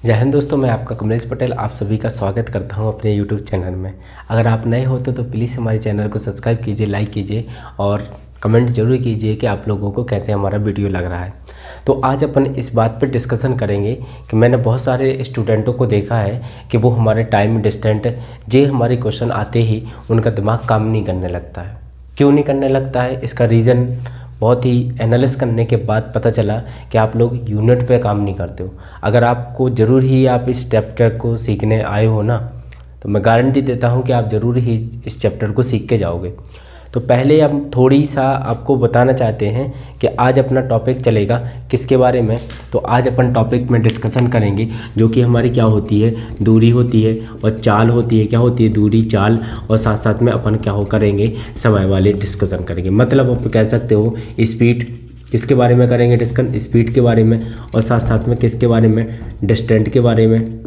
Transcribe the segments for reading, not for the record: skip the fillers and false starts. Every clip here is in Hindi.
जय हिंद दोस्तों, मैं आपका कमलेश पटेल आप सभी का स्वागत करता हूं अपने YouTube चैनल में। अगर आप नए हो तो प्लीज़ हमारे चैनल को सब्सक्राइब कीजिए, लाइक कीजिए और कमेंट जरूर कीजिए कि आप लोगों को कैसे हमारा वीडियो लग रहा है। तो आज अपन इस बात पर डिस्कशन करेंगे कि मैंने बहुत सारे स्टूडेंटों को देखा है कि वो हमारे टाइम डिस्टेंट जे हमारे क्वेश्चन आते ही उनका दिमाग काम नहीं करने लगता है। क्यों नहीं करने लगता है, इसका रीज़न बहुत ही एनालिस करने के बाद पता चला कि आप लोग यूनिट पे काम नहीं करते हो। अगर आपको ज़रूर ही आप इस चैप्टर को सीखने आए हो ना, तो मैं गारंटी देता हूँ कि आप ज़रूर ही इस चैप्टर को सीख के जाओगे। तो पहले हम थोड़ी सा आपको बताना चाहते हैं कि आज अपना टॉपिक चलेगा किसके बारे में। तो आज अपन टॉपिक में डिस्कशन करेंगे जो कि हमारी क्या होती है, दूरी होती है और चाल होती है। क्या होती है? दूरी, चाल, और साथ साथ में अपन क्या हो करेंगे, समय वाले डिस्कशन करेंगे। मतलब आप कह सकते हो स्पीड किसके बारे में करेंगे डिस्कशन, स्पीड के बारे में, और साथ साथ में किसके बारे में, डिस्टेंस के बारे में,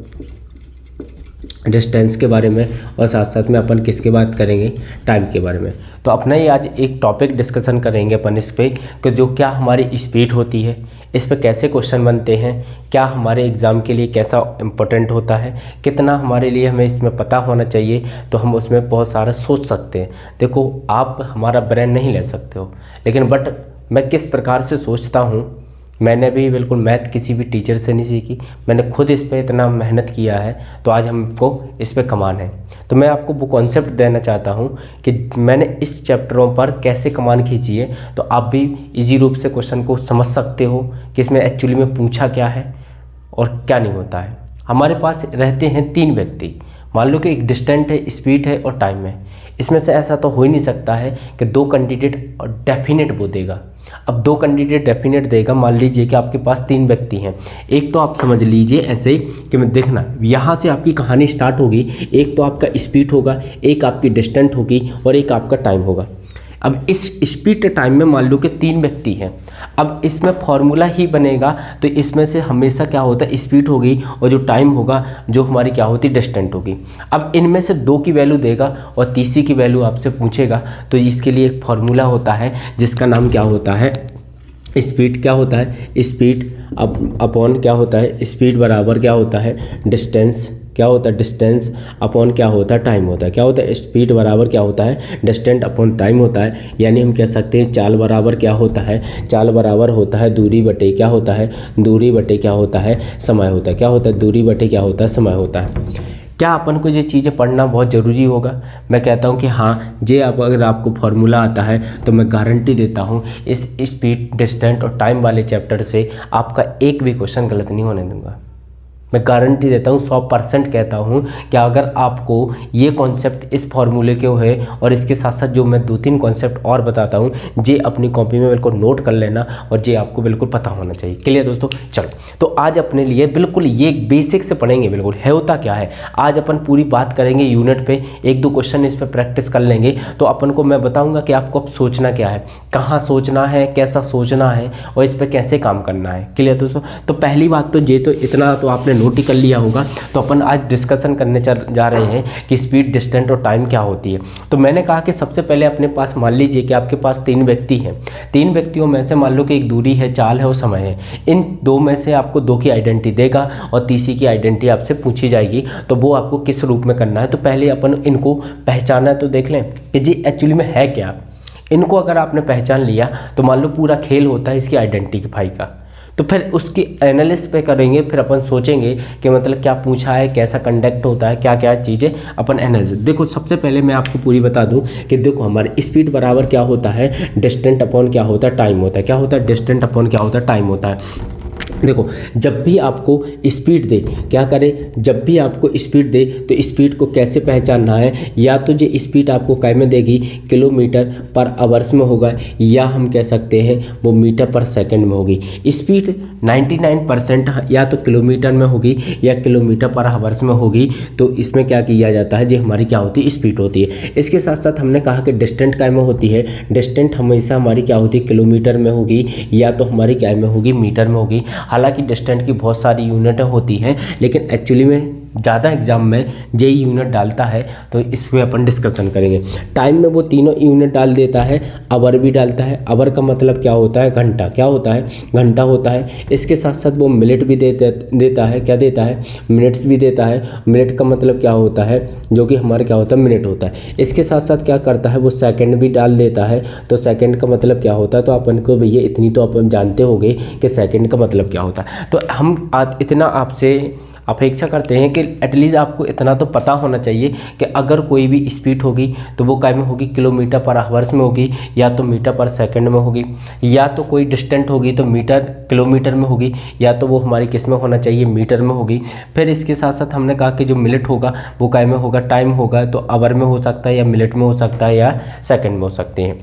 डिस्टेंस के बारे में, और साथ साथ में अपन किसके बात करेंगे, टाइम के बारे में। तो अपना ही आज एक टॉपिक डिस्कशन करेंगे अपन इस पर कि जो क्या हमारी स्पीड होती है, इस पर कैसे क्वेश्चन बनते हैं, क्या हमारे एग्ज़ाम के लिए कैसा इम्पोर्टेंट होता है, कितना हमारे लिए हमें इसमें पता होना चाहिए, तो हम उसमें बहुत सारा सोच सकते हैं। देखो, आप हमारा ब्रेन नहीं ले सकते हो, लेकिन बट मैं किस प्रकार से सोचता हूँ, मैंने भी बिल्कुल मैथ किसी भी टीचर से नहीं सीखी, मैंने खुद इस पे इतना मेहनत किया है, तो आज हमको इस पे कमान है। तो मैं आपको वो कॉन्सेप्ट देना चाहता हूँ कि मैंने इस चैप्टरों पर कैसे कमान खींची है, तो आप भी इजी रूप से क्वेश्चन को समझ सकते हो कि इसमें एक्चुअली में पूछा क्या है और क्या नहीं होता है। हमारे पास रहते हैं 3 व्यक्ति, मान लो कि एक डिस्टेंट है, स्पीड है और टाइम है। इसमें से ऐसा तो हो ही नहीं सकता है कि 2 कैंडिडेट और डेफिनेट वो देगा। अब 2 कैंडिडेट डेफिनेट देगा, मान लीजिए कि आपके पास 3 व्यक्ति हैं। एक तो आप समझ लीजिए ऐसे कि मैं देखना यहाँ से आपकी कहानी स्टार्ट होगी। एक तो आपका स्पीड होगा, एक आपकी डिस्टेंट होगी और एक आपका टाइम होगा। अब इस स्पीड टाइम में मान लो कि 3 व्यक्ति हैं। अब इसमें फॉर्मूला ही बनेगा, तो इसमें से हमेशा क्या होता है, स्पीड होगी और जो टाइम होगा जो हमारी क्या होती है, डिस्टेंट होगी। अब इनमें से 2 की वैल्यू देगा और तीसरी की वैल्यू आपसे पूछेगा, तो इसके लिए एक फॉर्मूला होता है जिसका नाम क्या होता है, स्पीड। क्या होता है? स्पीड अपॉन क्या होता है, स्पीड बराबर क्या होता है, डिस्टेंस। क्या होता है? डिस्टेंस अपॉन क्या होता है, टाइम होता है। क्या होता है? स्पीड बराबर क्या होता है, डिस्टेंस अपॉन टाइम होता है। यानी हम कह सकते हैं चाल बराबर क्या होता है, चाल बराबर होता है दूरी बटे क्या होता है, दूरी बटे क्या होता है, समय होता है। क्या होता है? दूरी बटे क्या होता है, समय होता है। क्या अपन को ये चीज़ें पढ़ना बहुत ज़रूरी होगा? मैं कहता हूँ कि हाँ, अगर आपको फॉर्मूला आता है तो मैं गारंटी देता हूँ इस स्पीड, डिस्टेंस और टाइम वाले चैप्टर से आपका एक भी क्वेश्चन गलत नहीं होने दूंगा। मैं गारंटी देता हूँ, 100% कहता हूँ कि अगर आपको ये कॉन्सेप्ट इस फॉर्मूले के है और इसके साथ साथ जो मैं 2-3 कॉन्सेप्ट और बताता हूँ, जे अपनी कॉपी में बिल्कुल नोट कर लेना और जे आपको बिल्कुल पता होना चाहिए। क्लियर दोस्तों? चलो, तो आज अपने लिए बिल्कुल ये बेसिक से पढ़ेंगे। बिल्कुल है होता क्या है, आज अपन पूरी बात करेंगे यूनिट पे, 1-2 क्वेश्चन इस पर प्रैक्टिस कर लेंगे। तो अपन को मैं बताऊँगा कि आपको अब सोचना क्या है, कहाँ सोचना है, कैसा सोचना है और इस पर कैसे काम करना है। क्लियर दोस्तों? तो पहली बात तो ये, तो इतना तो आपने नोट ही कर लिया होगा। तो अपन आज डिस्कशन करने जा रहे हैं कि स्पीड, डिस्टेंस और टाइम क्या होती है। तो मैंने कहा कि सबसे पहले अपने पास मान लीजिए कि आपके पास 3 व्यक्ति हैं। 3 व्यक्तियों में से मान लो कि एक दूरी है, चाल है और समय है। इन 2 में से आपको 2 की आइडेंटिटी देगा और तीसरी की आइडेंटिटी आपसे पूछी जाएगी, तो वो आपको किस रूप में करना है। तो पहले अपन इनको पहचाना तो देख लें कि जी एक्चुअली में है क्या। इनको अगर आपने पहचान लिया तो मान लो पूरा खेल होता है इसकी आइडेंटिफाई का। तो फिर उसकी एनालिसिस पे करेंगे, फिर अपन सोचेंगे कि मतलब क्या पूछा है, कैसा कंडक्ट होता है, क्या क्या चीज़ें अपन एनालिसिस। देखो, सबसे पहले मैं आपको पूरी बता दूं कि देखो हमारे स्पीड बराबर क्या होता है, डिस्टेंस अपॉन क्या होता है, टाइम होता है। क्या होता है? डिस्टेंस अपॉन क्या होता है, टाइम होता है। देखो, जब भी आपको स्पीड दे, क्या करे, जब भी आपको स्पीड दे तो स्पीड को कैसे पहचानना है, या तो ये स्पीड आपको कै में देगी, किलोमीटर पर आवर्स में होगा, या हम कह सकते हैं वो मीटर पर सेकंड में होगी। स्पीड 99% या तो किलोमीटर में होगी या किलोमीटर पर आवर्स में होगी। तो इसमें क्या किया जाता है, जो हमारी क्या होती है, स्पीड होती है। इसके साथ साथ हमने कहा कि डिस्टेंस कै में होती है। डिस्टेंस हमेशा हमारी क्या होती है, किलोमीटर में होगी या तो हमारी क्या में होगी, मीटर में होगी। हालांकि डिस्टेंस की बहुत सारी यूनिटें होती हैं, लेकिन एक्चुअली में ज़्यादा एग्जाम में जेई यूनिट डालता है, तो इस पर अपन डिस्कशन करेंगे। टाइम में वो तीनों यूनिट डाल देता है, आवर भी डालता है। आवर का मतलब क्या होता है? घंटा। क्या होता है? घंटा होता है। इसके साथ साथ वो मिनट भी देता है। क्या देता है? मिनट्स भी देता है। मिनट का मतलब क्या होता है? जो कि हमारा क्या होता है? मिनट होता है। इसके साथ साथ क्या करता है? वो सेकंड भी डाल देता है। तो सेकंड का मतलब क्या होता है? तो अपन को भैया इतनी तो अपन जानते होंगे कि सेकंड का मतलब क्या होता है। तो हम आज इतना आपसे अपेक्षा करते हैं कि एटलीस्ट आपको इतना तो पता होना चाहिए कि अगर कोई भी स्पीड होगी तो वो काय में होगी? किलोमीटर पर आवर्स में होगी, या तो मीटर पर सेकंड में होगी, या तो कोई डिस्टेंट होगी तो मीटर किलोमीटर में होगी, या तो वो हमारी किस में होना चाहिए? मीटर में होगी। फिर इसके साथ साथ हमने कहा कि जो मिनट होगा वो काय में होगा? टाइम होगा, तो आवर में हो सकता है, या मिनट में हो सकता है, या सेकेंड में हो सकते हैं।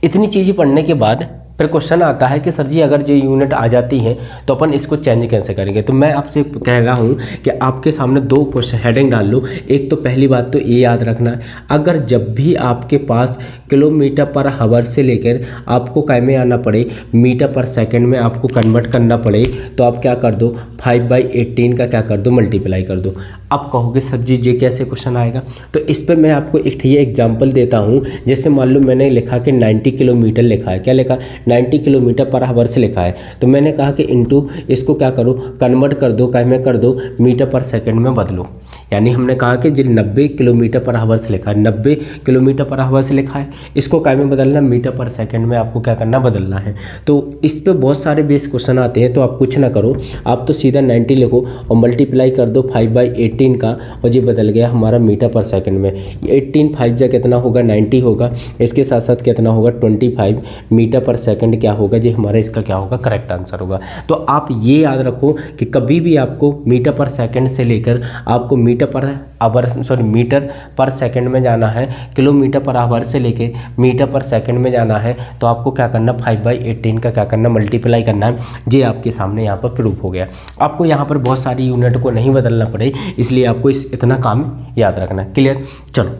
इतनी चीज़ें पढ़ने के बाद फिर क्वेश्चन आता है कि सर जी अगर जो यूनिट आ जाती है तो अपन इसको चेंज कैसे करेंगे। तो मैं आपसे कह रहा हूँ कि आपके सामने दो क्वेश्चन हेडिंग डाल लो। एक तो पहली बात तो ये याद रखना है, अगर जब भी आपके पास किलोमीटर पर आवर से लेकर आपको काय में आना पड़े मीटर पर सेकंड में आपको कन्वर्ट करना पड़े, तो आप क्या कर दो? 5/18 का क्या कर दो? मल्टीप्लाई कर दो। अब कहोगे सर जी ये कैसे क्वेश्चन आएगा? तो इस पर मैं आपको एक ये एग्जाम्पल देता हूँ। जैसे मान लो मैंने लिखा कि 90 किलोमीटर लिखा है। क्या लिखा? 90 किलोमीटर पर आवर से लिखा है। तो मैंने कहा कि इनटू इसको क्या करो? कन्वर्ट कर दो। काय में कर दो? मीटर पर सेकंड में बदलो। यानी हमने कहा कि जो 90 किलोमीटर पर आवर से लिखा है, 90 किलोमीटर पर आवर से लिखा है, इसको काय में बदलना? मीटर पर सेकंड में आपको क्या करना? बदलना है। तो इस पे बहुत सारे बेस क्वेश्चन आते हैं, तो आप कुछ ना करो, आप तो सीधा 90 लिखो और मल्टीप्लाई कर दो 5/18 का, और ये बदल गया हमारा मीटर पर सेकंड में। 18 5 जा कितना होगा? 90 होगा। इसके साथ साथ कितना होगा? 25 मीटर पर सेकंड क्या होगा? ये हमारा इसका क्या होगा? करेक्ट आंसर होगा। तो आप ये याद रखो कि कभी भी आपको मीटर पर सेकंड से लेकर आपको मीटर पर सेकंड में जाना है, किलोमीटर पर आवर से लेकर मीटर पर सेकंड में जाना है, तो आपको क्या करना? 5/18 का क्या करना? मल्टीप्लाई करना है। ये आपके सामने यहाँ पर प्रूफ हो गया। आपको यहाँ पर बहुत सारी यूनिट को नहीं बदलना पड़े, इसलिए आपको इतना काम याद रखना है। क्लियर? चलो,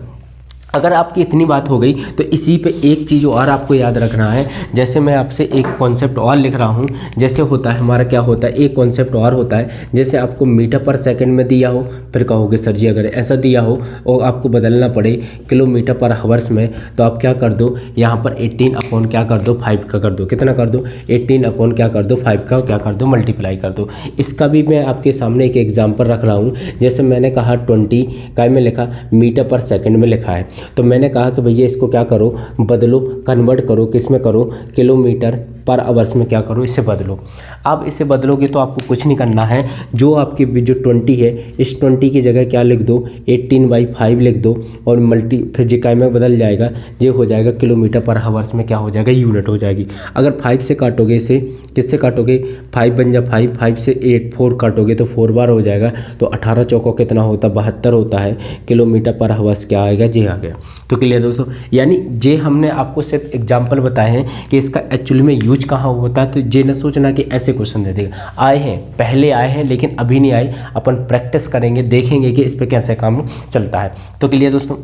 अगर आपकी इतनी बात हो गई तो इसी पे एक चीज़ और आपको याद रखना है। जैसे मैं आपसे एक कॉन्सेप्ट और लिख रहा हूँ, जैसे होता है हमारा क्या होता है? एक कॉन्सेप्ट और होता है, जैसे आपको मीटर पर सेकंड में दिया हो, फिर कहोगे सर जी अगर ऐसा दिया हो और आपको बदलना पड़े किलोमीटर पर आवर्स में, तो आप क्या कर दो? यहाँ पर 18 अपॉन क्या कर दो? 5 का कर दो। कितना कर दो? 18 अपॉन क्या कर दो? 5 का क्या कर दो? मल्टीप्लाई कर दो। इसका भी मैं आपके सामने एक एग्जाम्पल रख रहा हूँ। जैसे मैंने कहा 20 काय में लिखा? मीटर पर सेकंड में लिखा है। तो मैंने कहा कि भैया इसको क्या करो? बदलो, कन्वर्ट करो। किस में करो? किलोमीटर पर आवर्स में क्या करो? इसे बदलो। अब इसे बदलोगे तो आपको कुछ नहीं करना है, जो आपकी जो 20 है इस 20 की जगह क्या लिख दो? 18/5 लिख दो, और मल्टी फिर जिकाई में बदल जाएगा, ये हो जाएगा किलोमीटर पर आवर्स में क्या हो जाएगा? यूनिट हो जाएगी। अगर 5 से काटोगे, इसे किससे काटोगे? 5 बन जा 5, 5 से 8 4 काटोगे तो 4 बार हो जाएगा। तो 18 चौको कितना होता? 72 होता है। किलोमीटर पर आवर्स क्या आएगा? ये आ गया। तो क्लियर दोस्तों? यानी जे हमने आपको सिर्फ एग्जाम्पल बताए हैं कि इसका एक्चुअली में यूज कहाँ होता है। तो ये न सोचना कि ऐसे क्वेश्चन दे देगा। आए हैं, पहले आए हैं, लेकिन अभी नहीं आए। अपन प्रैक्टिस करेंगे, देखेंगे कि इस पर कैसे काम चलता है। तो क्लियर दोस्तों?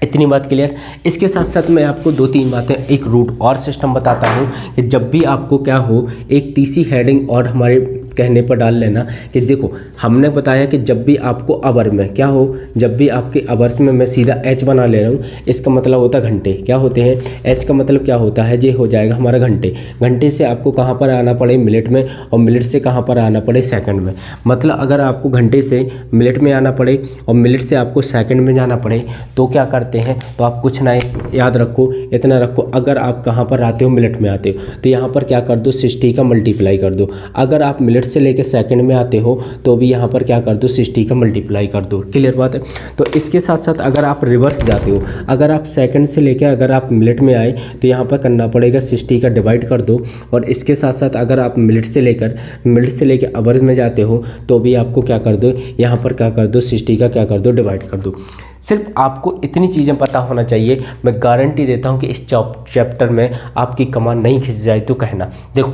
इतनी बात क्लियर। इसके साथ साथ मैं आपको 2-3 बातें, एक रूट और सिस्टम बताता हूँ कि जब भी आपको क्या हो, एक तीसरी हेडिंग और हमारे कहने पर डाल लेना कि देखो हमने बताया कि जब भी आपको आवर में क्या हो, जब भी आपके आवर्स में मैं सीधा एच बना ले रहा हूँ, इसका मतलब होता है घंटे। क्या होते हैं? एच का मतलब क्या होता है? ये हो जाएगा हमारा घंटे। घंटे से आपको कहाँ पर आना पड़े? मिनट में, और मिनट से कहाँ पर आना पड़े? सेकंड में। मतलब अगर आपको घंटे से मिनट में आना पड़े और मिनट से आपको सेकंड में जाना पड़े, तो क्या करते हैं? तो आप कुछ ना याद रखो, इतना रखो, अगर आप कहाँ पर आते हो? मिनट में आते हो, तो यहाँ पर क्या कर दो? 60 का मल्टीप्लाई कर दो। अगर आप मिनट से लेकर सेकंड में आते हो तो भी यहाँ पर क्या कर दो? 60 का मल्टीप्लाई कर दो। क्लियर बात है? तो इसके साथ साथ अगर आप रिवर्स जाते हो, अगर आप सेकंड से लेकर अगर आप मिनट में आए तो यहाँ पर करना पड़ेगा 60 का डिवाइड कर दो। और इसके साथ साथ अगर आप मिनट से लेकर आवर्स में जाते हो तो भी आपको क्या कर दो? यहाँ पर क्या कर दो? 60 का क्या कर दो? डिवाइड कर दो। सिर्फ आपको इतनी चीज़ें पता होना चाहिए। मैं गारंटी देता हूँ कि इस चैप्टर में आपकी कमान नहीं खिंच जाए तो कहना। देखो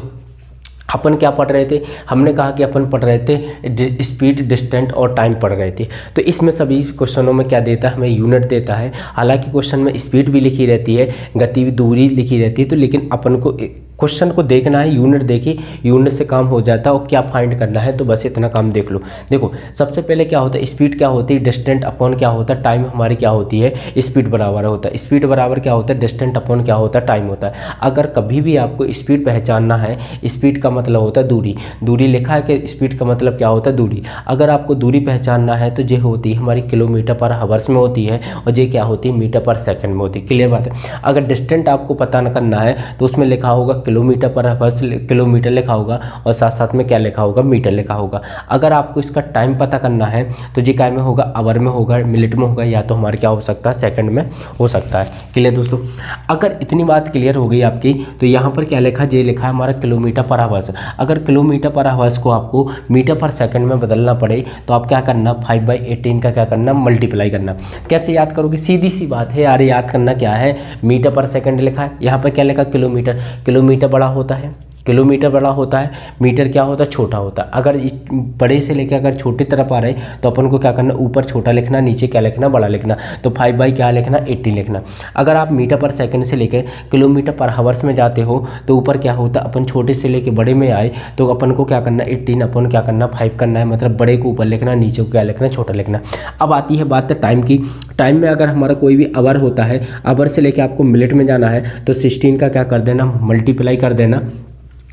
अपन क्या पढ़ रहे थे, हमने कहा कि अपन पढ़ रहे थे स्पीड, डिस्टेंस और टाइम पढ़ रहे थे। तो इसमें सभी क्वेश्चनों में क्या देता है, हमें यूनिट देता है। हालांकि क्वेश्चन में स्पीड भी लिखी रहती है, गति भी, दूरी लिखी रहती है, तो लेकिन अपन को क्वेश्चन को देखना है, यूनिट देखी, यूनिट से काम हो जाता है और क्या फाइंड करना है, तो बस इतना काम देख लो। देखो सबसे पहले क्या होता है, स्पीड क्या होती है, डिस्टेंस अपॉन क्या होता है, टाइम हमारी क्या होती है, स्पीड बराबर होता है। स्पीड बराबर क्या होता है, डिस्टेंस अपॉन क्या होता है, टाइम होता है। अगर कभी भी आपको स्पीड पहचानना है, स्पीड का मतलब होता है दूरी, दूरी लिखा है कि स्पीड का मतलब क्या होता है, दूरी। अगर आपको दूरी पहचानना है तो ये होती है हमारी किलोमीटर पर हावर्स में होती है, और ये क्या होती है, मीटर पर सेकंड में होती है। क्लियर बात है। अगर डिस्टेंस आपको पता न करना है तो उसमें लिखा होगा किलोमीटर पर हावर्स, किलोमीटर लिखा होगा, और साथ साथ में क्या लिखा होगा, मीटर लिखा होगा। अगर आपको इसका टाइम पता करना है तो ये काय में होगा, आवर में होगा, मिनट में होगा, या तो हमारे क्या हो सकता है, सेकंड में हो सकता है। क्लियर दोस्तों। अगर इतनी बात क्लियर हो गई आपकी, तो यहाँ पर क्या लिखा, ये लिखा है हमारा किलोमीटर पर हावर्स। अगर किलोमीटर पर हावर्स को आपको मीटर पर सेकंड में बदलना पड़े तो आप क्या करना, 5/18 का क्या करना, मल्टीप्लाई करना। कैसे याद करोगे, सीधी सी बात है यार, याद करना क्या है, मीटर पर सेकंड लिखा है, यहाँ पर क्या लिखा, किलोमीटर। किलोमीटर बड़ा होता है, किलोमीटर बड़ा होता है, मीटर क्या होता है, छोटा होता है। अगर बड़े से लेकर अगर छोटी तरफ आ रहे तो अपन को क्या करना, ऊपर छोटा लिखना, नीचे क्या लिखना, बड़ा लिखना। तो 5 क्या लिखना, 18 लिखना। अगर आप मीटर पर सेकंड से लेकर किलोमीटर पर हावर्स में जाते हो तो ऊपर क्या होता है, अपन छोटे से लेकर बड़े में आए तो अपन को क्या करना, 18 अपन क्या करना, 5 करना है, मतलब बड़े को ऊपर लिखना, नीचे को क्या लिखना, छोटा लिखना। अब आती है बात टाइम की। टाइम में अगर हमारा कोई भी आवर होता है, आवर से लेकर आपको मिनट में जाना है तो 16 का क्या कर देना, मल्टीप्लाई कर देना।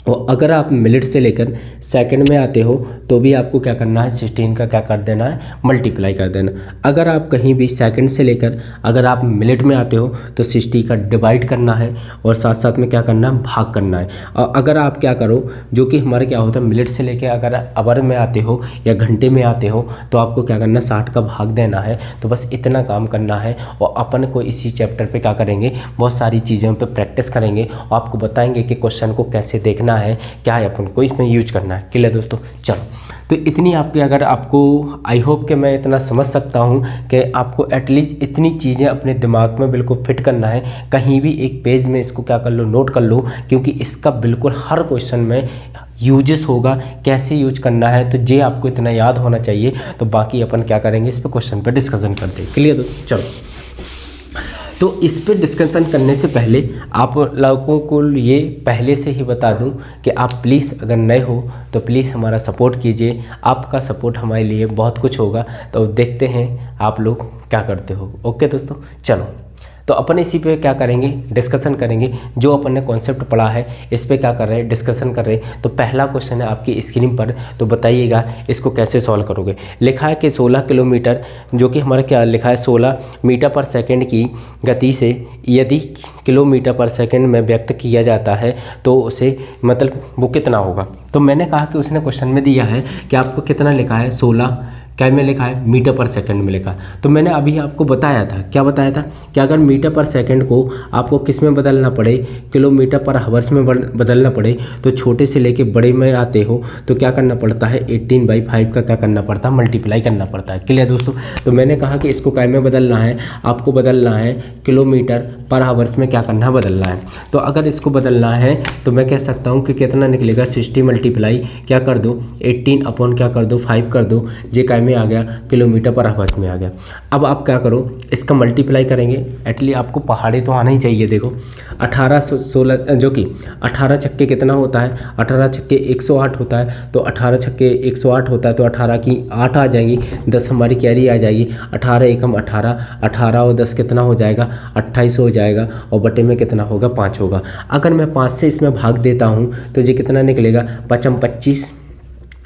और अगर आप मिनट से लेकर सेकंड में आते हो तो भी आपको क्या करना है, 16 का क्या कर देना है, मल्टीप्लाई कर देना। अगर आप कहीं भी सेकंड से लेकर अगर आप मिनट में आते हो तो 60 का डिवाइड करना है, और साथ साथ में क्या करना है, भाग करना है। और अगर आप क्या करो, जो कि हमारे क्या होता है, मिनट से लेकर अगर आवर में आते हो या घंटे में आते हो तो आपको क्या करना, 60 का भाग देना है। तो बस इतना काम करना है, और अपन को इसी चैप्टर पर क्या करेंगे, बहुत सारी चीज़ों पर प्रैक्टिस करेंगे, और आपको बताएंगे कि क्वेश्चन को कैसे देखना है, क्या है अपन को इसमें यूज करना है। क्लियर दोस्तों। चलो, तो इतनी आपकी, अगर आपको, आई होप कि मैं इतना समझ सकता हूँ कि आपको एटलीस्ट इतनी चीज़ें अपने दिमाग में बिल्कुल फिट करना है। कहीं भी एक पेज में इसको क्या कर लो, नोट कर लो, क्योंकि इसका बिल्कुल हर क्वेश्चन में यूजेस होगा, कैसे यूज करना है, तो ये आपको इतना याद होना चाहिए। तो बाकी अपन क्या करेंगे, इस पर क्वेश्चन पर डिस्कशन करते हैं। क्लियर दोस्तों। चलो, तो इस पर डिस्कशन करने से पहले आप लोगों को ये पहले से ही बता दूं कि आप प्लीज़ अगर नए हो तो प्लीज़ हमारा सपोर्ट कीजिए। आपका सपोर्ट हमारे लिए बहुत कुछ होगा। तो देखते हैं आप लोग क्या करते हो। ओके दोस्तों, चलो, तो अपन इसी पे क्या करेंगे, डिस्कशन करेंगे। जो अपन ने कॉन्सेप्ट पढ़ा है इस पे क्या कर रहे हैं, डिस्कशन कर रहे हैं। तो पहला क्वेश्चन है आपकी स्क्रीन पर, तो बताइएगा इसको कैसे सॉल्व करोगे। लिखा है कि 16 किलोमीटर, जो कि हमारा क्या लिखा है, 16 मीटर पर सेकंड की गति से यदि किलोमीटर पर सेकंड में व्यक्त किया जाता है तो उसे मतलब वो कितना होगा। तो मैंने कहा कि उसने क्वेश्चन में दिया है कि आपको कितना लिखा है, 16 क्या में लिखा है, मीटर पर सेकंड में लिखा। तो मैंने अभी आपको बताया था, क्या बताया था कि अगर मीटर पर सेकंड को आपको किस में बदलना पड़े, किलोमीटर पर हावर्स में बदलना पड़े, तो छोटे से लेके बड़े में आते हो तो क्या करना पड़ता है, 18/5 का क्या करना पड़ता है, मल्टीप्लाई करना पड़ता है। क्लियर दोस्तों। तो मैंने कहा कि इसको काय में बदलना है, आपको बदलना है किलोमीटर पर हावर्स में क्या करना है, बदलना है। तो अगर इसको बदलना है तो मैं कह सकता हूँ कि कितना निकलेगा, 60 मल्टीप्लाई क्या कर दो, 18 अपॉन क्या कर दो, 5 कर दो। ये काय में आ गया, किलोमीटर पर हावर्स में आ गया। अब आप क्या करो, इसका मल्टीप्लाई करेंगे। एटलीस्ट आपको पहाड़ी तो आना ही चाहिए। देखो 18 16 जो कि 18 छक्के कितना होता है, 18 छक्के 108 होता है। तो 18 छक्के 108 होता है, तो 18 की 8 आ जाएगी, 10 हमारी कैरी आ जाएगी। 18 एकम 18, 18 और 10 कितना हो जाएगा, 28 हो जाएगा, और बटे में कितना होगा, 5 होगा। अगर मैं 5 से इसमें भाग देता हूँ तो ये कितना निकलेगा, 5 25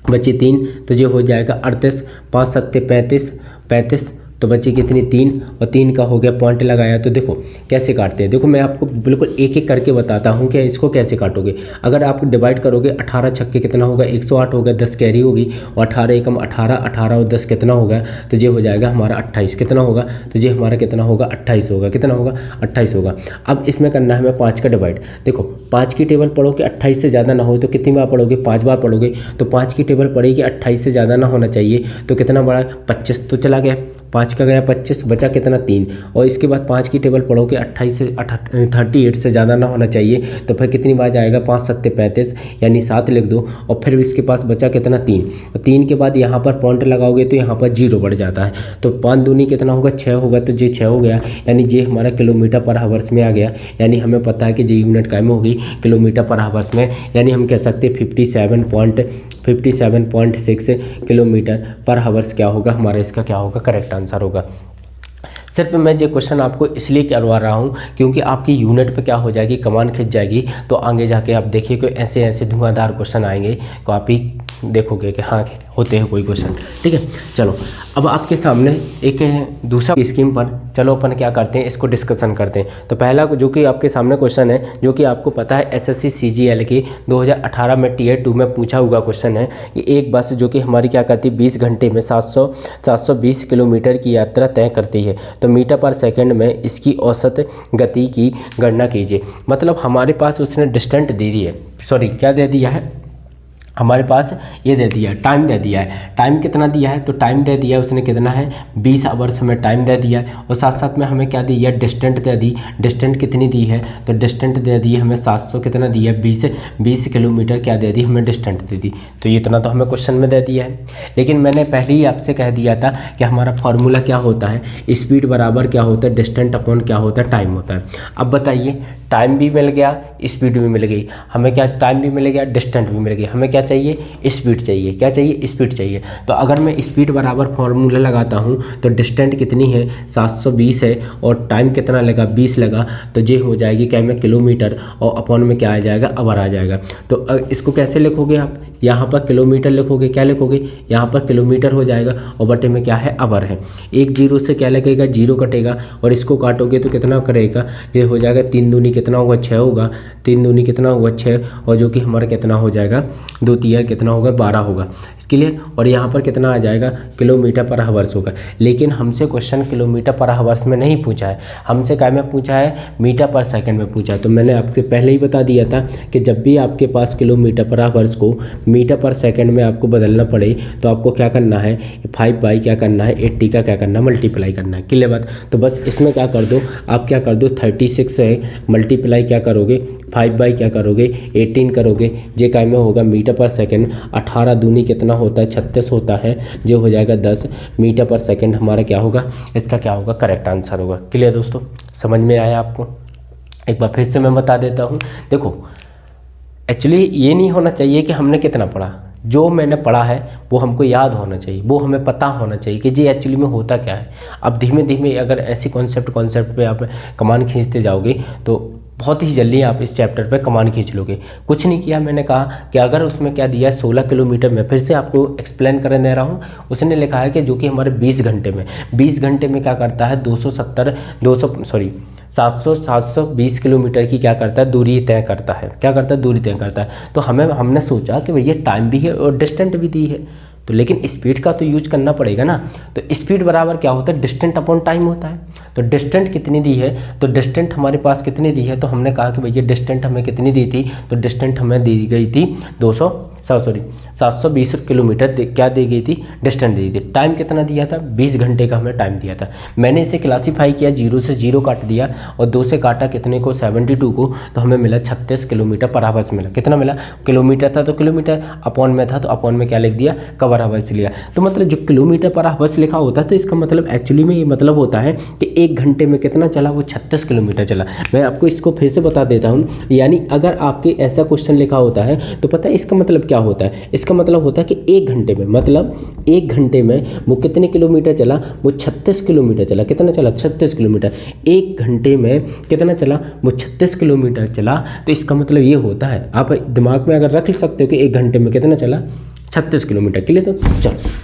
बची 3, तो ये हो जाएगा 38, 5 7 35, 35 तो बची कितनी, 3, और 3 का हो गया, पॉइंट लगाया। तो देखो कैसे काटते हैं, देखो मैं आपको बिल्कुल एक एक करके बताता हूँ कि इसको कैसे काटोगे। अगर आप डिवाइड करोगे, 18 छक्के कितना होगा, 108 होगा, 10 कैरी होगी, और 18 एकम 18, 18 और 10 कितना होगा, तो ये हो जाएगा हमारा 28। कितना होगा, तो ये हमारा कितना होगा, 28 होगा। कितना होगा, 28 होगा। अब इसमें करना है हमें 5 का डिवाइड। देखो 5 की टेबल पढ़ो कि 28 से ज़्यादा ना हो, तो कितनी बार पढ़ोगे, 5 बार पढ़ोगे। तो 5 की टेबल पढ़ेगी 28 से ज़्यादा ना होना चाहिए, तो कितना बड़ा है, 25 तो चला गया। 5 का गया 25, बचा कितना 3, और इसके बाद 5 की टेबल पढ़ोगे 28 से 38 से ज़्यादा ना होना चाहिए, तो फिर कितनी बार जाएगा 5 7 35, यानी 7 लिख दो, और फिर इसके पास बचा कितना 3, और 3 के बाद यहाँ पर पॉइंट लगाओगे तो यहाँ पर 0 बढ़ जाता है, तो 5 दूनी कितना होगा 6 होगा, तो ये 6 हो गया, यानी ये हमारा किलोमीटर पर हावर्स में आ गया। यानी हमें पता है कि ये यूनिट काय में होगी, किलोमीटर पर हावर्स में, यानी हम कह सकते हैं 57.6 किलोमीटर पर हावर्स क्या होगा हमारा, इसका क्या होगा करेक्ट आंसर होगा। सिर्फ मैं ये क्वेश्चन आपको इसलिए करवा रहा हूँ क्योंकि आपकी यूनिट पे क्या हो जाएगी, कमान खिंच जाएगी, तो आगे जाके आप देखिए कोई ऐसे ऐसे धुआंधार क्वेश्चन आएंगे तो आप ही देखोगे कि हाँ होते हैं कोई क्वेश्चन। ठीक है, चलो अब आपके सामने एक दूसरा स्कीम पर चलो अपन क्या करते हैं, इसको डिस्कशन करते हैं। तो पहला जो कि आपके सामने क्वेश्चन है, जो कि आपको पता है एसएससी सीजीएल की 2018 में टियर 2 में पूछा हुआ क्वेश्चन है कि एक बस जो कि हमारी क्या करती है 20 घंटे में 720 किलोमीटर की यात्रा तय करती है, तो मीटर पर सेकंड में इसकी औसत गति की गणना कीजिए। मतलब हमारे पास उसने डिस्टेंस दे दी है, सॉरी क्या दे दिया है, हमारे पास ये दे दिया है, टाइम दे दिया है। टाइम कितना दिया है, तो टाइम दे दिया है उसने कितना है 20 आवर्स हमें टाइम दे दिया है, और साथ साथ में हमें क्या दी है डिस्टेंट दे दी। डिस्टेंट कितनी दी है, तो डिस्टेंट दे दी हमें 700 कितना दी है 20 किलोमीटर क्या दे दी हमें डिस्टेंट दे दी। तो ये इतना तो हमें क्वेश्चन में दे दिया है, लेकिन मैंने पहले ही आपसे कह दिया था कि हमारा फॉर्मूला क्या होता है, स्पीड बराबर क्या होता है डिस्टेंट अपॉन क्या होता है टाइम होता है। अब बताइए टाइम भी मिल गया, स्पीड भी मिल गई, हमें क्या टाइम भी मिल गया, डिस्टेंस भी मिल गई, हमें क्या चाहिए स्पीड चाहिए। क्या चाहिए, स्पीड चाहिए। तो अगर मैं स्पीड बराबर फॉर्मूला लगाता हूँ तो डिस्टेंस कितनी है 720 है, और टाइम कितना लगा 20 लगा, तो ये हो जाएगी क्या में किलोमीटर, और अपॉन में क्या आ जाएगा आवर आ जाएगा। तो इसको कैसे लिखोगे आप, यहाँ पर किलोमीटर लिखोगे, क्या लिखोगे यहाँ पर किलोमीटर हो जाएगा, और बटे में क्या है आवर है। एक जीरो से क्या लगेगा 0 कटेगा, और इसको काटोगे तो कितना करेगा, ये हो जाएगा 3 दूनी कितना होगा 6 होगा, 3 दूनी कितना होगा 6, और जो कि हमारा कितना हो जाएगा 2 तिया कितना होगा 12 होगा। क्लियर, और यहाँ पर कितना आ जाएगा किलोमीटर पर हावर्स होगा। लेकिन हमसे क्वेश्चन किलोमीटर पर हावर्स में नहीं पूछा है, हमसे क्या में पूछा है मीटर पर सेकंड में पूछा है। तो मैंने आपके पहले ही बता दिया था कि जब भी आपके पास किलोमीटर पर हावर्स को मीटर पर सेकंड में आपको बदलना पड़े तो आपको क्या करना है 5 बाई क्या करना है 80 का क्या करना है मल्टीप्लाई करना है। क्लियर बात। तो बस इसमें क्या कर दो आप, क्या कर दो 36 है मल्टीप्लाई क्या करोगे 5 बाई क्या करोगे 18 करोगे, जे काय में होगा मीटर पर सेकंड। 18 दूनी कितना होता है 36 होता है, जो हो जाएगा 10 मीटर पर सेकंड हमारा क्या होगा, इसका क्या होगा करेक्ट आंसर होगा। क्लियर दोस्तों, समझ में आया आपको। एक बार फिर से मैं बता देता हूँ। देखो एक्चुअली ये नहीं होना चाहिए कि हमने कितना पढ़ा, जो मैंने पढ़ा है वो हमको याद होना चाहिए, वो हमें पता होना चाहिए कि जी एक्चुअली में होता क्या है। अब धीमे धीमे अगर ऐसी कॉन्सेप्ट पे आप कमान खींचते जाओगे तो बहुत ही जल्दी आप इस चैप्टर पे कमान खींच लोगे। कुछ नहीं किया, मैंने कहा कि अगर उसमें क्या दिया है 16 किलोमीटर में, फिर से आपको एक्सप्लेन करने दे रहा हूँ। उसने लिखा है कि जो कि हमारे 20 घंटे में क्या करता है 720 किलोमीटर की क्या करता है दूरी तय करता है। क्या करता है दूरी तय करता है। तो हमने सोचा कि भैया टाइम भी है और डिस्टेंस भी दी है, तो लेकिन स्पीड का तो यूज करना पड़ेगा ना। तो स्पीड बराबर क्या होता है डिस्टेंस अपॉन टाइम होता है। तो डिस्टेंस कितनी दी है, तो डिस्टेंस हमारे पास कितनी दी है, तो हमने कहा कि भैया डिस्टेंस हमें कितनी दी थी, तो डिस्टेंस हमें दी गई थी 720 किलोमीटर क्या दी गई थी डिस्टेंस दी थी। टाइम कितना दिया था 20 घंटे का हमें टाइम दिया था। मैंने इसे क्लासीफाई किया, 0 से 0 काट दिया और 2 से काटा कितने को 72 को, तो हमें मिला 36 किलोमीटर पर आवर्स मिला। कितना मिला, किलोमीटर था तो किलोमीटर, अपॉन में था तो अपॉन में क्या लिख दिया कवर आवर्स लिया। तो मतलब जो किलोमीटर पर आवर्स लिखा होता है तो इसका मतलब एक्चुअली में ये मतलब होता है कि 1 घंटे में कितना चला, वो 36 किलोमीटर चला। मैं आपको इसको फिर से बता देता हूँ। यानी अगर आपके ऐसा क्वेश्चन लिखा होता है तो पता है इसका मतलब क्या होता है, इसका मतलब होता है कि 1 घंटे में, मतलब 1 घंटे में वो कितने किलोमीटर चला, वो 36 किलोमीटर चला। कितना चला 36 किलोमीटर। 1 घंटे में कितना चला, वो 36 किलोमीटर चला। तो इसका मतलब ये होता है, आप दिमाग में अगर रख सकते हो कि 1 घंटे में कितना चला 36 किलोमीटर। क्लियर। तो चलो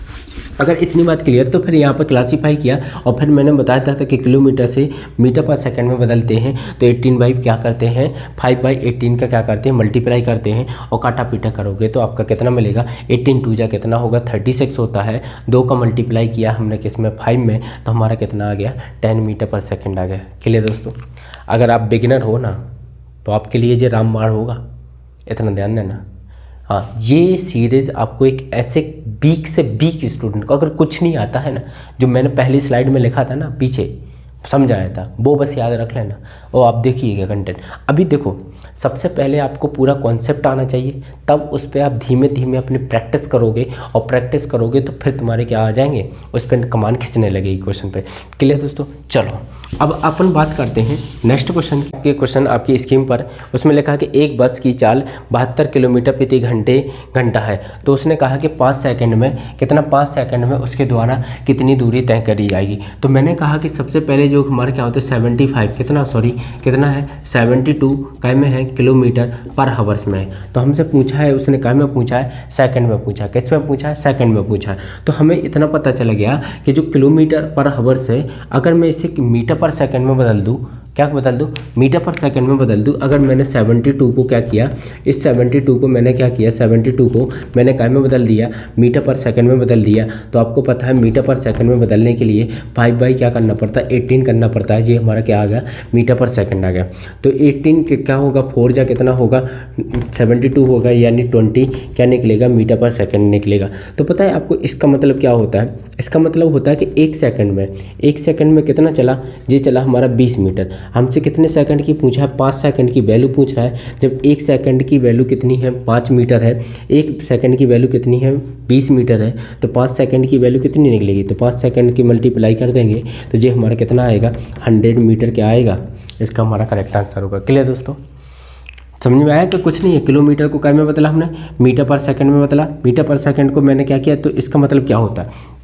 अगर इतनी बात क्लियर, तो फिर यहाँ पर क्लासीफाई किया और फिर मैंने बताया था कि किलोमीटर से मीटर पर सेकंड में बदलते हैं। तो 18 बाई क्या करते हैं 5 बाई 18 का क्या करते हैं मल्टीप्लाई करते हैं और काटा पीटा करोगे तो आपका कितना मिलेगा 18 2 जा कितना होगा 36 होता है। 2 का मल्टीप्लाई किया हमने किस में 5 में, तो हमारा कितना आ गया 10 मीटर पर सेकेंड आ गया। क्लियर दोस्तों, अगर आप बिगिनर हो ना तो आपके लिए जो रामबाण होगा, इतना ध्यान देना। हाँ, ये सीरीज़ आपको एक ऐसे वीक से वीक स्टूडेंट को, अगर कुछ नहीं आता है ना, जो मैंने पहली स्लाइड में लिखा था ना पीछे समझाया था, वो बस याद रख लेना और आप देखिएगा कंटेंट। अभी देखो, सबसे पहले आपको पूरा कॉन्सेप्ट आना चाहिए, तब उस पर आप धीमे धीमे अपनी प्रैक्टिस करोगे, और प्रैक्टिस करोगे तो फिर तुम्हारे क्या आ जाएंगे, उस पर कमान खींचने लगेगी क्वेश्चन पे। क्लियर दोस्तों? चलो अब अपन बात करते हैं नेक्स्ट क्वेश्चन की। क्वेश्चन आपकी स्क्रीन पर, उसमें लिखा है कि एक बस की चाल 72 किलोमीटर प्रति घंटा है, तो उसने कहा कि 5 सेकंड में कितना, 5 सेकंड में उसके द्वारा कितनी दूरी तय करी जाएगी। तो मैंने कहा कि सबसे पहले जो हमारा क्या होता है 75 कितना है 72 काय में है किलोमीटर पर हावर्स में है। तो हमसे पूछा है, उसने काय में पूछा है, सेकंड में पूछा है। किस में पूछा है? सेकंड में पूछा है। तो हमें इतना पता चल गया कि जो किलोमीटर पर हावर्स है, अगर मैं इसे मीटर पर सेकंड में बदल दूँ, क्या बदल दूँ, मीटर पर सेकंड में बदल दूँ। अगर मैंने 72 को क्या किया, इस 72 को मैंने क्या किया, 72 को मैंने काय में बदल दिया, मीटर पर सेकंड में बदल दिया। तो आपको पता है मीटर पर सेकंड में बदलने के लिए 5 बाई क्या करना पड़ता है, 18 करना पड़ता है। ये हमारा क्या आ गया, मीटर पर सेकंड आ गया। तो 18 के क्या होगा, 4 जा कितना होगा, 72 होगा, यानी 20 क्या निकलेगा, मीटर पर सेकंड निकलेगा। तो पता है आपको इसका मतलब क्या होता है? इसका मतलब होता है कि एक सेकंड में कितना चला, ये चला हमारा 20 मीटर। हमसे कितने सेकंड की पूछा है, 5 सेकंड की वैल्यू पूछ रहा है। जब एक सेकंड की वैल्यू कितनी है, 5 मीटर है, एक सेकंड की वैल्यू कितनी है, 20 मीटर है, तो 5 सेकंड की वैल्यू कितनी निकलेगी, तो 5 सेकंड की मल्टीप्लाई कर देंगे तो ये हमारा कितना आएगा, 100 मीटर क्या आएगा, इसका हमारा करेक्ट आंसर होगा। क्लियर दोस्तों? समझ में आया कि कुछ नहीं है, किलोमीटर को क्या में बदला हमने, मीटर पर सेकंड में बदला। मीटर पर सेकंड को मैंने क्या किया, तो इसका मतलब क्या होता है,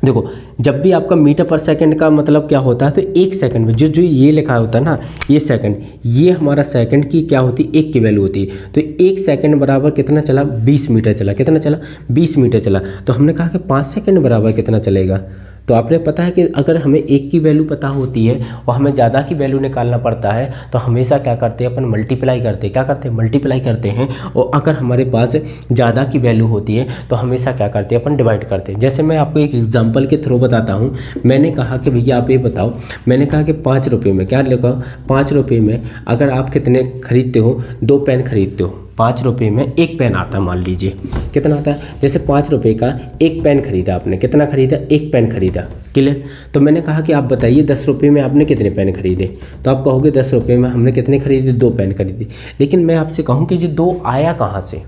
देखो जब भी आपका मीटर पर सेकंड का मतलब क्या होता है, तो एक सेकंड में जो ये लिखा होता है ना, ये सेकंड, ये हमारा सेकंड की क्या होती है, एक की वैल्यू होती है। तो एक सेकंड बराबर कितना चला, 20 मीटर चला। कितना चला, 20 मीटर चला। तो हमने कहा कि 5 सेकंड बराबर कितना चलेगा। तो आपने पता है कि अगर हमें एक की वैल्यू पता होती है और हमें ज़्यादा की वैल्यू निकालना पड़ता है, तो हमेशा क्या करते हैं अपन, मल्टीप्लाई करते हैं। क्या करते हैं, मल्टीप्लाई करते हैं। और अगर हमारे पास ज़्यादा की वैल्यू होती है तो हमेशा क्या करते हैं, अपन डिवाइड करते हैं। जैसे मैं आपको एक एग्जांपल के थ्रू बताता हूँ। मैंने कहा कि भैया आप ये बताओ, मैंने कहा कि 5 रुपये में, क्या लिखा, 5 रुपये में अगर आप कितने खरीदते हो, 2 पेन खरीदते हो। 5 रुपये में एक पेन आता है, मान लीजिए कितना आता है, जैसे 5 रुपये का एक पेन खरीदा आपने, कितना खरीदा, एक पेन खरीदा। क्लियर? तो मैंने कहा कि आप बताइए 10 रुपये में आपने कितने पेन खरीदे। तो आप कहोगे 10 रुपये में हमने कितने खरीदे, 2 पेन खरीदे। लेकिन मैं आपसे कहूँ कि ये 2 आया कहाँ से,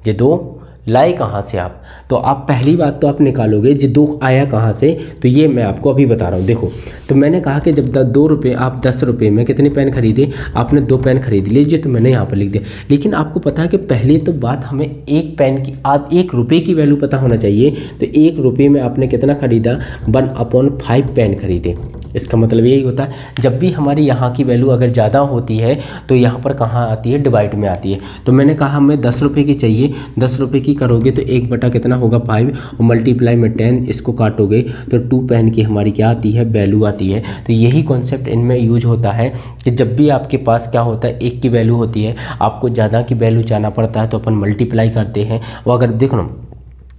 ये 2 लाए कहाँ से आप, तो आप पहली बात तो आप निकालोगे जी 2 आया कहाँ से। तो ये मैं आपको अभी बता रहा हूँ। देखो, तो मैंने कहा कि जब 2 रुपये, आप 10 रुपये में कितने पेन खरीदे, आपने 2 पेन खरीद लीजिए। तो मैंने यहाँ पर लिख दिया। लेकिन आपको पता है कि पहले तो बात हमें एक पेन की, आप 1 रुपये की वैल्यू पता होना चाहिए। तो 1 रुपये में आपने कितना खरीदा, 1/5 पेन खरीदे। इसका मतलब यही होता है, जब भी हमारी यहाँ की वैल्यू अगर ज़्यादा होती है तो यहाँ पर कहाँ आती है, डिवाइड में आती है। तो मैंने कहा हमें 10 रुपये की चाहिए, 10 रुपये की करोगे तो 1 बटा कितना होगा, 5, और मल्टीप्लाई में 10, इसको काटोगे तो 2 पेन की हमारी क्या आती है, वैल्यू आती है। तो यही कॉन्सेप्ट इनमें यूज होता है कि जब भी आपके पास क्या होता है, 1 की वैल्यू होती है, आपको ज़्यादा की वैल्यू जाना पड़ता है, तो अपन मल्टीप्लाई करते हैं। और अगर देखो,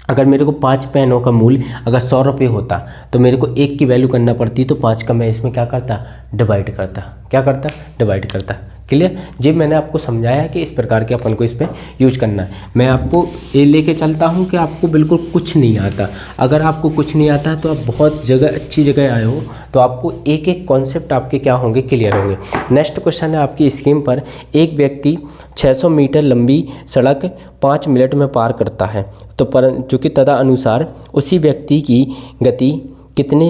अगर मेरे को 5 पेनों का मूल्य अगर 100 रुपये होता तो मेरे को 1 की वैल्यू करना पड़ती, तो 5 का मैं इसमें क्या करता, डिवाइड करता। क्या करता, डिवाइड करता। क्लियर? जी मैंने आपको समझाया कि इस प्रकार के अपन को इस पर यूज करना है। मैं आपको ये लेके चलता हूँ कि आपको बिल्कुल कुछ नहीं आता। अगर आपको कुछ नहीं आता तो आप बहुत जगह अच्छी जगह आए हो, तो आपको एक एक कॉन्सेप्ट आपके क्या होंगे, क्लियर होंगे। नेक्स्ट क्वेश्चन है आपकी स्क्रीन पर, एक व्यक्ति 600 मीटर लंबी सड़क 5 मिनट में पार करता है, तो चूँकि तदनुसार उसी व्यक्ति की गति कितने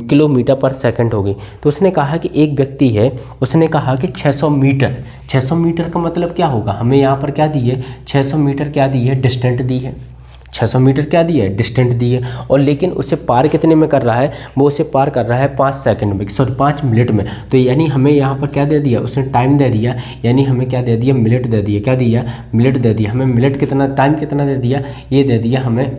किलोमीटर पर सेकंड होगी। तो उसने कहा कि एक व्यक्ति है, उसने कहा कि 600 मीटर, 600 मीटर का मतलब क्या होगा, हमें यहाँ पर क्या दी है, 600 मीटर क्या दी है, डिस्टेंट दी है। 600 मीटर क्या दी है, डिस्टेंट दी है। और लेकिन उसे पार कितने में कर रहा है, वो उसे पार कर रहा है 5 सेकंड में, सॉरी 5 मिनट में। तो यानी हमें यहाँ पर क्या दे दिया, उसने टाइम दे दिया, यानी हमें क्या दे दिया, मिनट दे दिया। क्या दिया, मिनट दे दिया। हमें मिनट कितना, टाइम कितना दे दिया, ये दे दिया हमें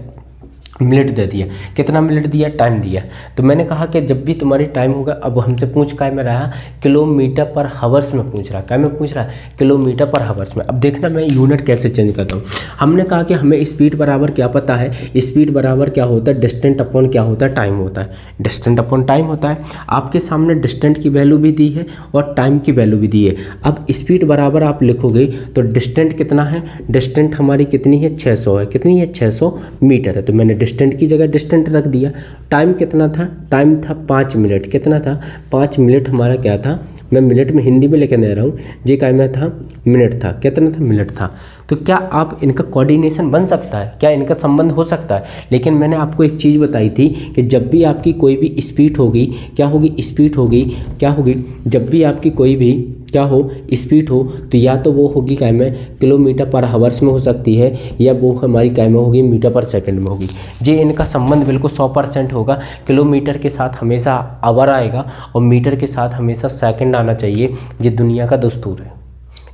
मिनट दे दिया, कितना मिनट दिया, टाइम दिया। तो मैंने कहा कि जब भी तुम्हारी टाइम होगा, अब हमसे पूछ काय में रहा, किलोमीटर पर हावर्स में पूछ रहा, काय में पूछ रहा, किलोमीटर पर हावर्स में। अब देखना मैं यूनिट कैसे चेंज करता हूँ। हमने कहा कि हमें स्पीड बराबर क्या पता है, स्पीड बराबर क्या होता है, डिस्टेंट अपॉन क्या होता है, टाइम होता है, डिस्टेंट अपॉन टाइम होता है। आपके सामने डिस्टेंट की वैल्यू भी दी है और टाइम की वैल्यू भी दी है। अब स्पीड बराबर आप लिखोगे तो डिस्टेंट कितना है, डिस्टेंट हमारी कितनी है, 600 है, कितनी है, 600 मीटर है। तो मैंने डिस्टेंट की जगह डिस्टेंट रख दिया। टाइम कितना था, टाइम था 5 मिनट, कितना था, 5 मिनट हमारा क्या था, मैं मिनट में हिंदी में लेकर दे रहा हूँ, जे काय में था, मिनट था, कितना था, मिनट था। तो क्या आप इनका कोऑर्डिनेशन बन सकता है, क्या इनका संबंध हो सकता है। लेकिन मैंने आपको एक चीज़ बताई थी कि जब भी आपकी कोई भी स्पीड होगी, क्या होगी, स्पीड होगी, क्या होगी, जब भी आपकी कोई भी क्या हो, स्पीड हो, तो या तो वो होगी काय में किलोमीटर पर हावर्स में हो सकती है, या वो हमारी काय में होगी मीटर पर सेकंड में होगी। जे इनका संबंध बिल्कुल 100% होगा। किलोमीटर के साथ हमेशा आवर आएगा और मीटर के साथ हमेशा सेकंड आना चाहिए। ये दुनिया का दस्तूर है।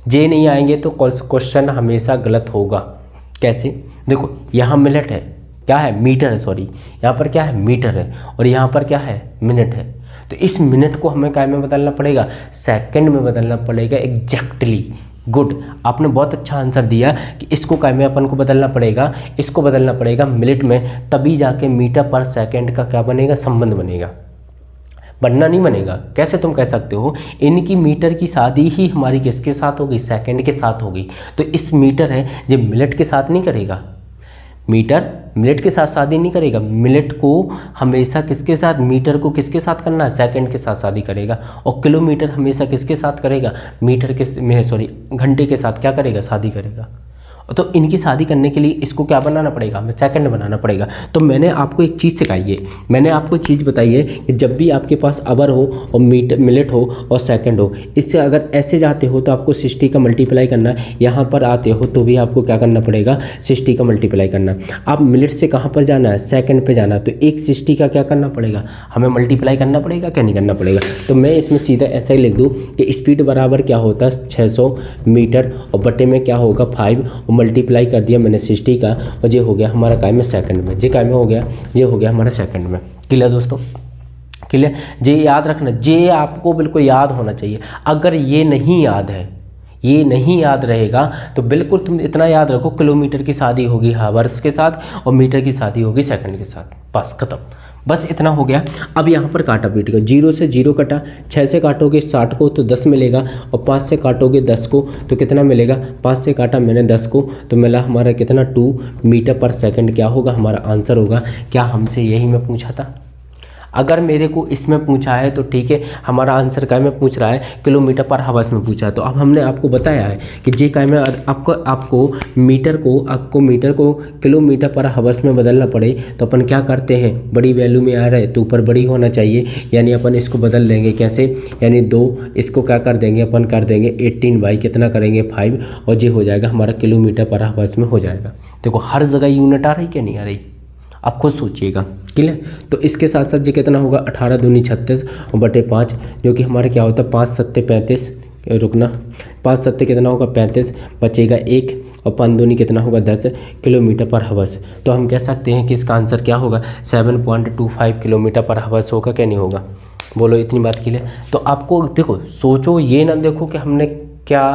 जे नहीं आएंगे तो क्वेश्चन हमेशा गलत होगा। कैसे, देखो यहाँ मिनट है, क्या है, मीटर है, सॉरी यहाँ पर क्या है, मीटर है, और यहाँ पर क्या है, मिनट है। तो इस मिनट को हमें काय में बदलना पड़ेगा, सेकंड में बदलना पड़ेगा एग्जैक्टली। गुड, आपने बहुत अच्छा आंसर दिया कि इसको काय में अपन को बदलना पड़ेगा, इसको बदलना पड़ेगा मिनट में, तभी जाके मीटर पर सेकंड का क्या बनेगा, संबंध बनेगा, बनना नहीं बनेगा। कैसे तुम कह सकते हो, इनकी मीटर की शादी ही हमारी किसके साथ होगी, सेकंड के साथ होगी। तो इस मीटर है ये मिनट के साथ नहीं करेगा, मीटर मिनट के साथ शादी नहीं करेगा, मिनट को हमेशा किसके साथ, मीटर को किसके साथ करना है, सेकंड के साथ शादी करेगा। और किलोमीटर हमेशा किसके साथ करेगा, मीटर के में सॉरी घंटे के साथ क्या करेगा, शादी करेगा। तो इनकी शादी करने के लिए इसको क्या बनाना पड़ेगा, हमें सेकंड बनाना पड़ेगा। तो मैंने आपको एक चीज़ सिखाई है, मैंने आपको चीज़ बताई है कि जब भी आपके पास आवर हो और मिनट हो और सेकंड हो, इससे अगर ऐसे जाते हो तो आपको 60 का मल्टीप्लाई करना है, यहाँ पर आते हो तो भी आपको क्या करना पड़ेगा, 60 का मल्टीप्लाई करना। आप मिनट से कहाँ पर जाना है, सेकंड पे जाना है, तो एक 60 का क्या करना पड़ेगा, हमें मल्टीप्लाई करना पड़ेगा, क्या नहीं करना पड़ेगा। तो मैं इसमें सीधा ऐसा ही लिख दूँ कि स्पीड बराबर क्या होता है, 600 मीटर, और बटे में क्या होगा 5, और मल्टीप्लाई कर दिया मैंने 60 का, और ये हो गया हमारा काय में सेकंड में, ये काय में हो गया, ये हो गया हमारा सेकंड में। क्लियर दोस्तों, क्लियर। ये याद रखना, ये आपको बिल्कुल याद होना चाहिए। अगर ये नहीं याद है, ये नहीं याद रहेगा तो बिल्कुल तुम इतना याद रखो, किलोमीटर की शादी होगी हावर्स के साथ और मीटर की शादी होगी सेकंड के साथ, बस खत्म, बस इतना हो गया। अब यहाँ पर काटा पीट का, 0 से 0 कटा, 6 से काटोगे 60 को तो 10 मिलेगा, और 5 से काटोगे 10 को तो कितना मिलेगा, 5 से काटा मैंने 10 को तो मिला हमारा कितना, 2 मीटर पर सेकंड। क्या होगा हमारा आंसर होगा। क्या हमसे यही मैं पूछा था, अगर मेरे को इसमें पूछा है तो ठीक है, हमारा आंसर काय में पूछ रहा है, किलोमीटर पर हावर्स में पूछा है। तो अब हमने आपको बताया है कि जे काय में आपको मीटर को किलोमीटर पर हावर्स में बदलना पड़े तो अपन क्या करते हैं, बड़ी वैल्यू में आ रहा है तो ऊपर बड़ी होना चाहिए, यानी अपन इसको बदल देंगे कैसे, यानी 2 इसको क्या कर देंगे, अपन कर देंगे 18 बाई कितना करेंगे 5, और ये हो जाएगा हमारा किलोमीटर पर हावर्स में हो जाएगा। देखो हर जगह यूनिट आ रही क्या नहीं आ रही, आप खुद सोचिएगा। क्लियर। तो इसके साथ साथ ये कितना होगा, 18 दूनी 36 और बटे 5, जो कि हमारे क्या होता है 5 सत्ते 35, रुकना 5 सत्ते कितना होगा 35, बचेगा 1, और 5 दूनी कितना होगा 10 किलोमीटर पर हावर्स। तो हम कह सकते हैं कि इसका आंसर क्या होगा, 7.25 किलोमीटर पर हावर्स होगा, क्या नहीं होगा, बोलो इतनी बात के लिए। तो आपको देखो सोचो, ये ना देखो कि हमने क्या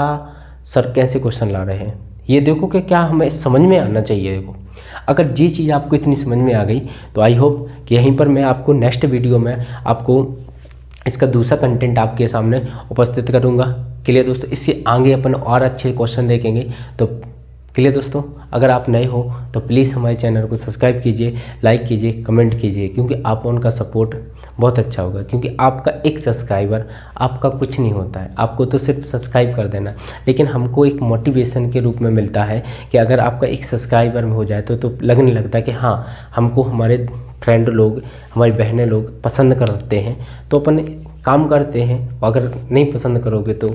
सर कैसे क्वेश्चन ला रहे हैं, ये देखो कि क्या हमें समझ में आना चाहिए। देखो अगर ये चीज़ आपको इतनी समझ में आ गई तो आई होप कि यहीं पर मैं आपको नेक्स्ट वीडियो में आपको इसका दूसरा कंटेंट आपके सामने उपस्थित करूंगा। क्लियर दोस्तों, इससे आगे अपन और अच्छे क्वेश्चन देखेंगे। तो क्लियर दोस्तों, अगर आप नए हो तो प्लीज़ हमारे चैनल को सब्सक्राइब कीजिए, लाइक कीजिए, कमेंट कीजिए, क्योंकि आप उनका सपोर्ट बहुत अच्छा होगा। क्योंकि आपका एक सब्सक्राइबर आपका कुछ नहीं होता है, आपको तो सिर्फ सब्सक्राइब कर देना, लेकिन हमको एक मोटिवेशन के रूप में मिलता है कि अगर आपका एक सब्सक्राइबर में हो जाए तो लगने लगता है कि हाँ हमको हमारे फ्रेंड लोग, हमारी बहनें लोग पसंद करते हैं, तो अपन काम करते हैं। अगर नहीं पसंद करोगे तो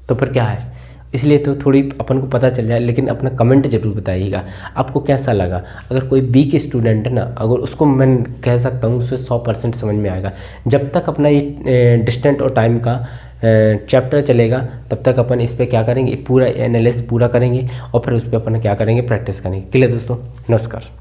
फिर क्या है, इसलिए तो थोड़ी अपन को पता चल जाए। लेकिन अपना कमेंट जरूर बताइएगा आपको कैसा लगा। अगर कोई वीक स्टूडेंट है ना, अगर उसको मैं कह सकता हूँ उसे 100% समझ में आएगा। जब तक अपना ये डिस्टेंस और टाइम का चैप्टर चलेगा तब तक अपन इस पर क्या करेंगे, पूरा एनालिसिस पूरा करेंगे और फिर उस पर अपन क्या करेंगे, प्रैक्टिस करेंगे। क्लियर दोस्तों, नमस्कार।